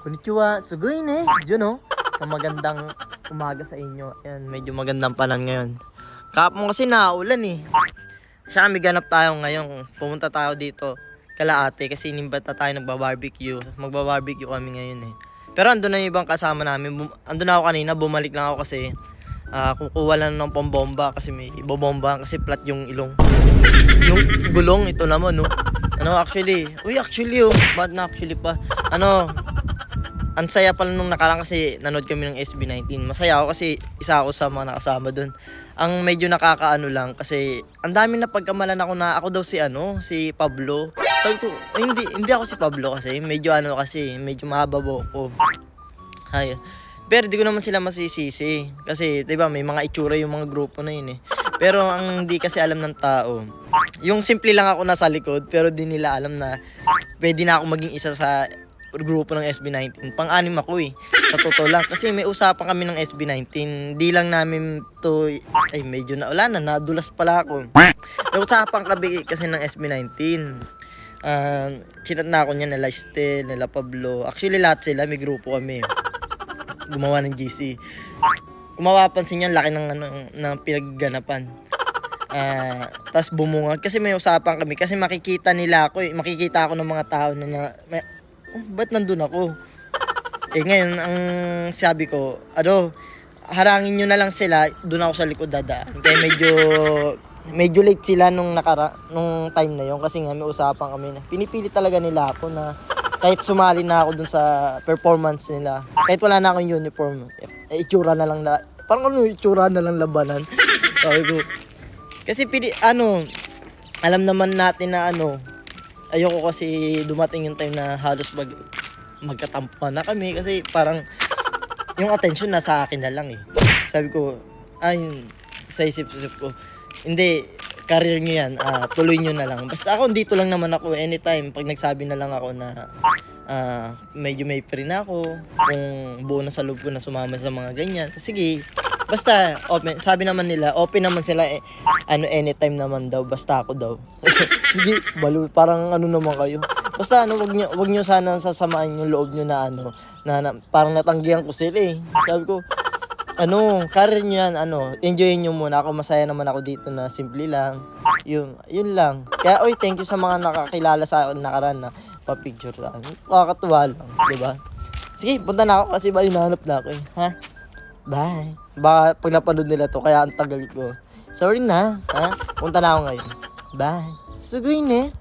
Konnichiwa, sugoi ne. Yun oh. Sa magandang umaga sa inyo. Ayan, medyo magandang panahon ngayon. Kahapon kasi naulan eh. Siya kami ganap tayo ngayon. Pumunta tayo dito kala ate kasi inimbata tayo nagbabarbecue. Magbabarbecue kami ngayon eh. Pero andun na yung ibang kasama namin. Andun na ako kanina, bumalik lang ako kasi kukuha lang ng pambomba kasi may ibobomba kasi flat yung ilong. Yung gulong, ito naman no. Actually, oh, ba't na actually pa? Ang saya pala nung nakaraan kasi nanood kami ng SB19. Masaya ako kasi isa ako sa mga nakasama doon. Ang medyo nakakaano lang kasi ang dami na pagkamalan ako na ako daw si Pablo. Sabi ko, hindi ako si Pablo kasi medyo mahaba ko. Ay, pero di ko naman sila masisisi kasi 'di ba may mga itsura yung mga grupo na yun eh. Pero ang hindi kasi alam ng tao, yung simple lang ako nasa likod pero di nila alam na pwede na ako maging isa sa grupo ng SB19. Pang-anim ako eh. Sa totoo lang. Kasi may usapan kami ng SB19. Di lang namin to... Ay, medyo na... Wala na. Nadulas pala ako. May usapan kami kasi ng SB19. Chinat na ako niya nila Estel, nila Pablo. Actually, lahat sila. May grupo kami. Gumawa ng GC. Kung mapapansin niya, laki ng pinagganapan. Tapos bumungad. Kasi may usapan kami. Kasi makikita nila ako eh. Makikita ako ng mga tao na ba't nandun ako? Eh ngayon, ang sabi ko, harangin nyo na lang sila, doon ako sa likod dadaan. Kaya medyo late sila nung time na yon kasi nga may usapan kami na pinipili talaga nila ako na kahit sumali na ako dun sa performance nila, kahit wala na akong uniform, itsura na lang itsura na lang labanan. Sabi ko, kasi alam naman natin na ayoko kasi dumating yung time na halos magkatampa na kami kasi parang yung attention nasa akin na lang eh. Sabi ko, sa isip-isip ko, hindi, career nyo yan, tuloy nyo na lang. Basta ako, dito lang naman ako anytime. Pag nagsabi na lang ako na medyo may free na ako, kung buo na sa loob ko na sumama sa mga ganyan, sige. Basta, open. Sabi naman nila, open naman sila anytime naman daw, basta ako daw. Sige, parang naman kayo. Basta wag niyo sana sasamain yung loob niyo na parang natanggihan ko sila eh. Sabi ko, career niyo yan, enjoyin niyo muna. Ako masaya naman ako dito na simple lang. Yun lang. Kaya, thank you sa mga nakakilala sa akin nakaraan na pa-picture sa akin. Nakakatuwa lang, di ba? Sige, punta na ako kasi hinahanap na ako eh. Ha? Bye. Baka pag napanood nila to, kaya ang tagal ko. Sorry na, ha? Punta na ako ngayon. Bye. Sugoi ne.